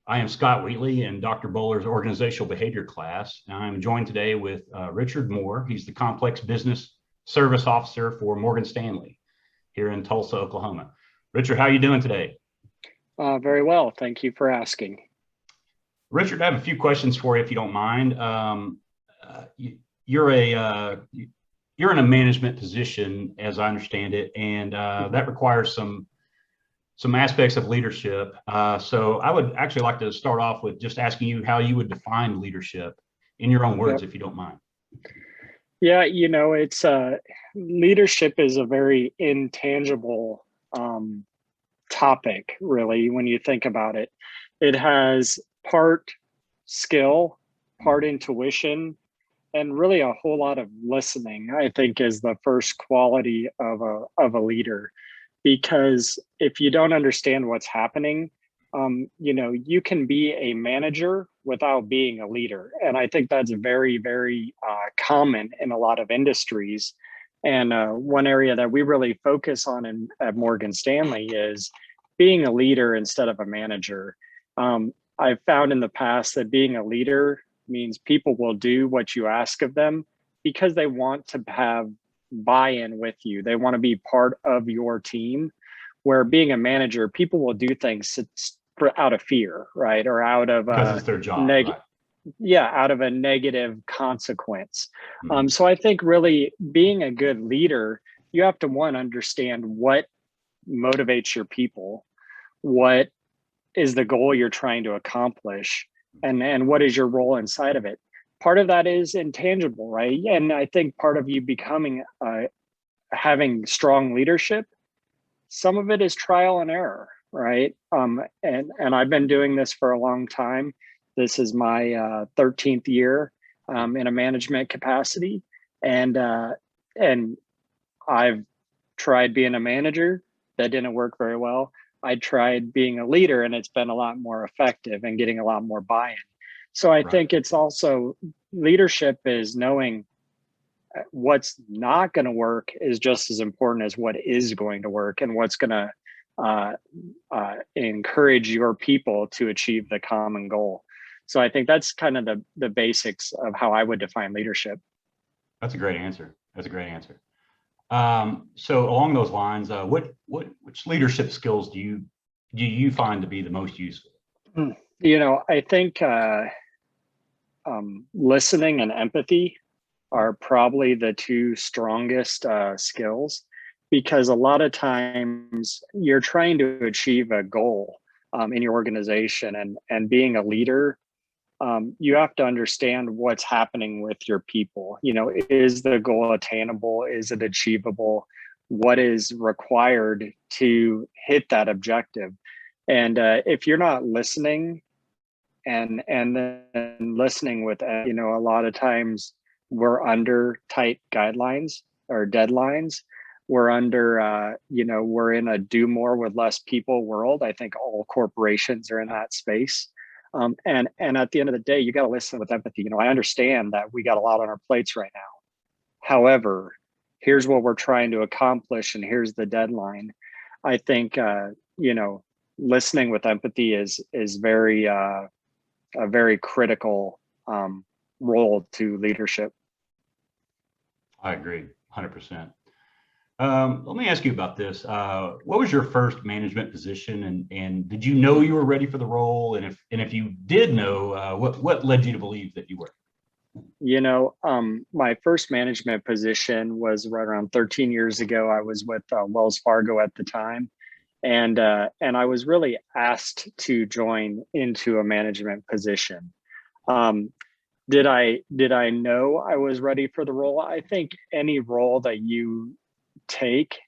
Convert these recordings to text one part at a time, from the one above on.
I am Scott Wheatley in Dr. Bowler's organizational behavior class. And I'm joined today with Richard Mohr. He's the complex business service officer for Morgan Stanley here in Tulsa, Oklahoma. Richard, how are you doing today? Very well. Thank you for asking. Richard, I have a few questions for you, if you don't mind. You're in a management position, as I understand it, and that requires some aspects of leadership. So I would actually like to start off with just asking you how you would define leadership in your own words, Yep. if you don't mind. Yeah, it's leadership is a very intangible topic, really, when you think about it. It has part skill, part intuition, and really a whole lot of listening, I think, is the first quality of a leader. Because if you don't understand what's happening, you can be a manager without being a leader. And I think that's very, very common in a lot of industries. And one area that we really focus on at Morgan Stanley is being a leader instead of a manager. I've found in the past that being a leader means people will do what you ask of them because they want to have buy-in with you. They want to be part of your team. Where being a manager, people will do things out of fear, right? Or out of Because it's their job, right? out of a negative consequence. Mm-hmm. So I think really being a good leader, you have to understand what motivates your people, what is the goal you're trying to accomplish, and what is your role inside of it. Part of that is intangible, right? And I think part of you becoming having strong leadership, some of it is trial and error, right? And I've been doing this for a long time. This is my 13th year in a management capacity, and I've tried being a manager. That didn't work very well. I tried being a leader, and it's been a lot more effective and getting a lot more buy-in. So I think it's also leadership is knowing what's not going to work is just as important as what is going to work and what's going to encourage your people to achieve the common goal. So I think that's kind of the basics of how I would define leadership. That's a great answer. So along those lines, which leadership skills do you find to be the most useful? I think listening and empathy are probably the two strongest skills, because a lot of times you're trying to achieve a goal in your organization, and being a leader, you have to understand what's happening with your people. Is the goal attainable? Is it achievable? What is required to hit that objective? And if you're not listening and then listening with, a lot of times we're under tight guidelines or deadlines. We're under, we're in a do more with less people world. I think all corporations are in that space. And at the end of the day, you got to listen with empathy. I understand that we got a lot on our plates right now. However, here's what we're trying to accomplish, and here's the deadline. I think, listening with empathy is very, a very critical role to leadership. I agree 100%. Let me ask you about this. What was your first management position, and did you know you were ready for the role? And if you did know, what led you to believe that you were? My first management position was right around 13 years ago. I was with Wells Fargo at the time, and I was really asked to join into a management position. Did I know I was ready for the role? I think any role that you take,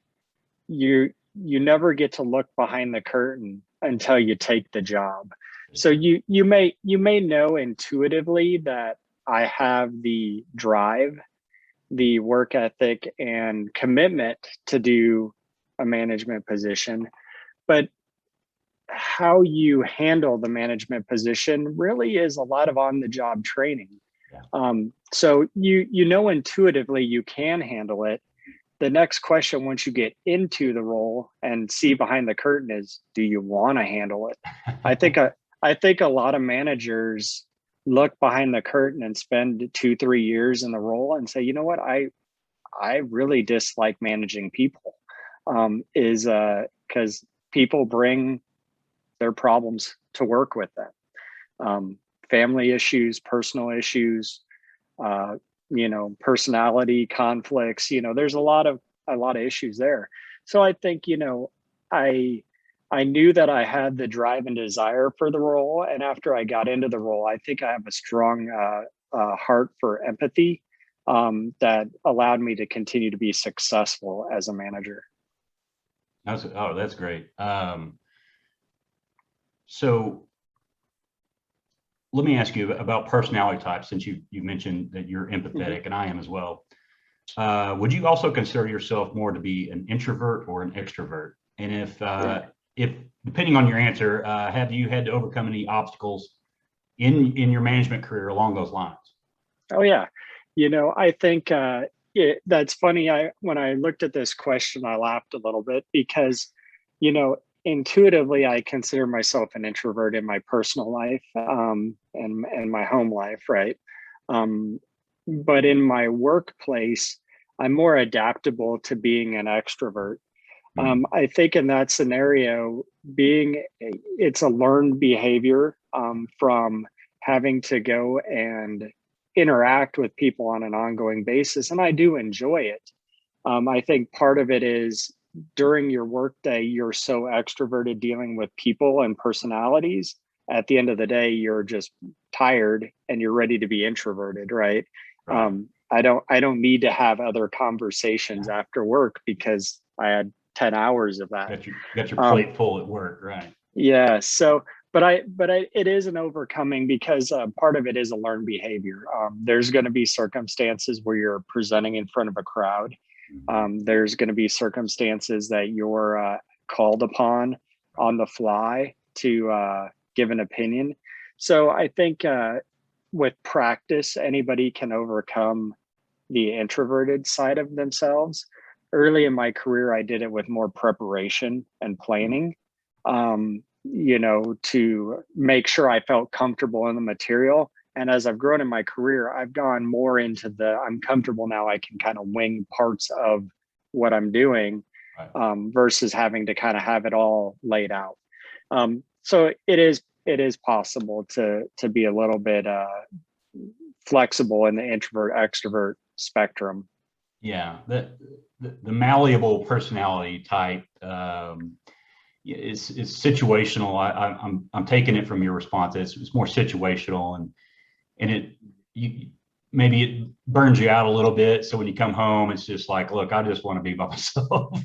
you never get to look behind the curtain until you take the job. So you may know intuitively that I have the drive, the work ethic, and commitment to do a management position, but how you handle the management position really is a lot of on-the-job training. Yeah. So intuitively you can handle it. The next question, once you get into the role and see behind the curtain, is, do you want to handle it? I think I think a lot of managers look behind the curtain and spend 2, 3 years in the role and say, you know what, I really dislike managing people. Is because people bring their problems to work with them. Family issues, personal issues, uh, personality conflicts. There's a lot of issues there. So I think, I I knew that I had the drive and desire for the role, and after I got into the role, I think I have a strong heart for empathy that allowed me to continue to be successful as a manager. That's great. So let me ask you about personality types, since you mentioned that you're empathetic, and I am as well. Would you also consider yourself more to be an introvert or an extrovert? And if depending on your answer, have you had to overcome any obstacles in your management career along those lines? Oh yeah, I think that's funny. When I looked at this question, I laughed a little bit because, you know, intuitively I consider myself an introvert in my personal life and my home life, right? Um, but in my workplace, I'm more adaptable to being an extrovert. Mhm. I think in that scenario, it's a learned behavior from having to go and interact with people on an ongoing basis, and I do enjoy it. I think part of it is during your workday, you're so extroverted dealing with people and personalities. At the end of the day, you're just tired and you're ready to be introverted, right? Right. I don't need to have other conversations after work because I had 10 hours of that. Got your Um, plate full at work, right? yeah. So, but it is an overcoming because part of it is a learned behavior. There's going to be circumstances where you're presenting in front of a crowd. There's going to be circumstances that you're called upon on the fly to give an opinion. So I think with practice, anybody can overcome the introverted side of themselves. Early in my career, I did it with more preparation and planning, to make sure I felt comfortable in the material. And as I've grown in my career, I've gone more into I'm comfortable now. I can kind of wing parts of what I'm doing Right. versus having to kind of have it all laid out. So it is possible to be a little bit flexible in the introvert extrovert spectrum. Yeah, the malleable personality type is situational. I'm taking it from your response. It's more situational, and you maybe it burns you out a little bit. So when you come home, it's just like, look, I just want to be by myself.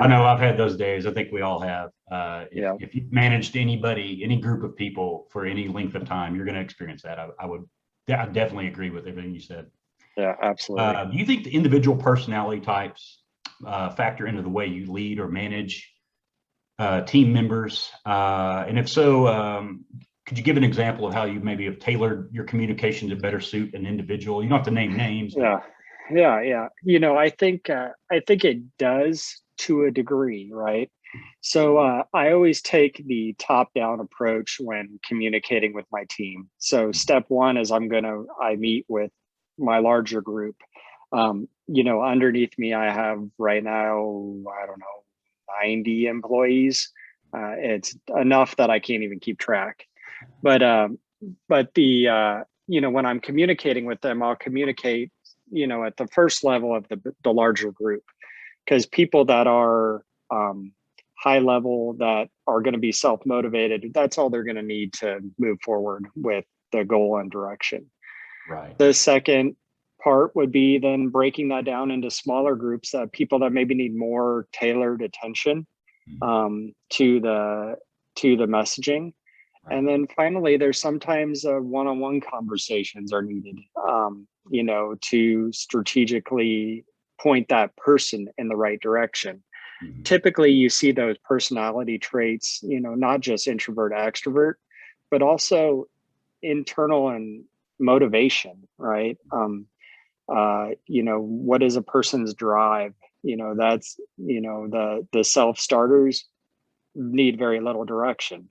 I know I've had those days. I think we all have. Yeah, If you've managed anybody, any group of people for any length of time, you're going to experience that. I definitely agree with everything you said. yeah, absolutely. Do you think the individual personality types factor into the way you lead or manage team members? And if so, could you give an example of how you maybe have tailored your communication to better suit an individual? You don't have to name names, but Yeah, yeah. I think it does to a degree, right? So I always take the top-down approach when communicating with my team. So step one is I meet with my larger group. Underneath me, I have right now, I don't know, 90 employees. It's enough that I can't even keep track. But when I'm communicating with them, I'll communicate, at the first level of the larger group, because people that are high level, that are going to be self motivated, that's all they're going to need to move forward with the goal and direction. right. The second part would be then breaking that down into smaller groups, that people that maybe need more tailored attention Mhm. to the messaging. Right. And then finally, there's sometimes one-on-one conversations are needed, to strategically point that person in the right direction. Mhm. Typically, you see those personality traits, not just introvert, extrovert, but also internal and motivation, right? What is a person's drive? That's, the self-starters need very little direction.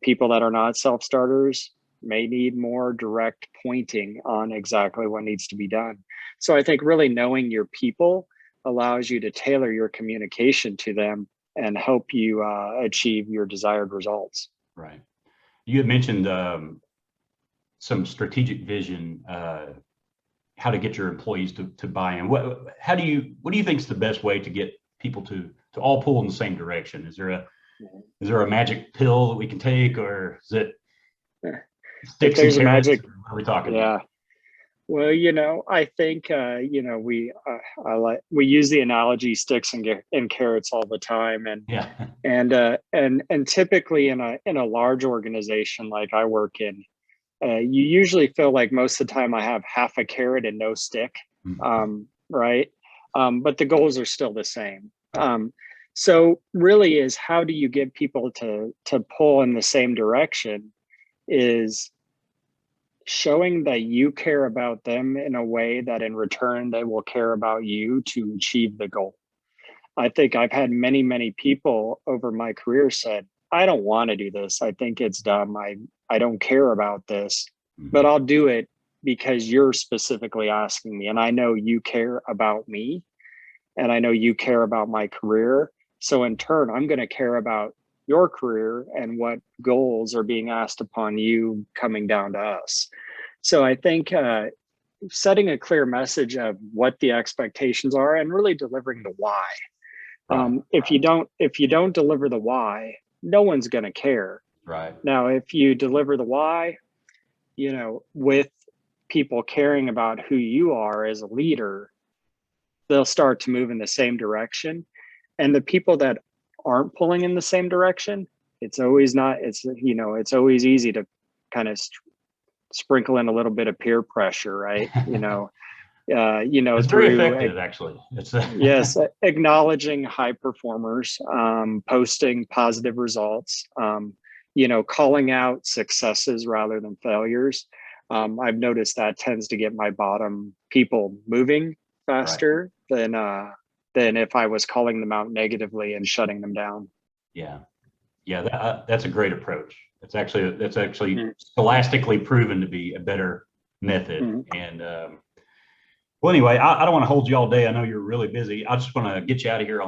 People that are not self-starters may need more direct pointing on exactly what needs to be done. So I think really knowing your people allows you to tailor your communication to them and help you achieve your desired results. Right. You had mentioned some strategic vision, how to get your employees to buy in. What do you think is the best way to get people to all pull in the same direction? Is there a magic pill that we can take, or is it sticks and carrots? What are we talking about? Well, I think we use the analogy sticks and carrots all the time, and typically in a large organization like I work in, you usually feel like most of the time I have half a carrot and no stick, right? But the goals are still the same. So really, is how do you get people to pull in the same direction? Is showing that you care about them in a way that in return they will care about you to achieve the goal. I think I've had many people over my career said, I don't want to do this. I think it's dumb. I don't care about this, but I'll do it because you're specifically asking me. And I know you care about me, and I know you care about my career. So in turn, I'm going to care about your career and what goals are being asked upon you coming down to us. So I think setting a clear message of what the expectations are and really delivering the why. If you don't deliver the why, no one's going to care. Right. Now, if you deliver the why, with people caring about who you are as a leader, they'll start to move in the same direction. And the people that aren't pulling in the same direction, it's always easy to kind of sprinkle in a little bit of peer pressure, right? It's very effective, actually. Yes, acknowledging high performers, posting positive results, calling out successes rather than failures. I've noticed that tends to get my bottom people moving faster than if I was calling them out negatively and shutting them down. Yeah, that's a great approach. That's actually scholastically proven to be a better method. And well, anyway, I don't want to hold you all day. I know you're really busy. I just want to get you out of here on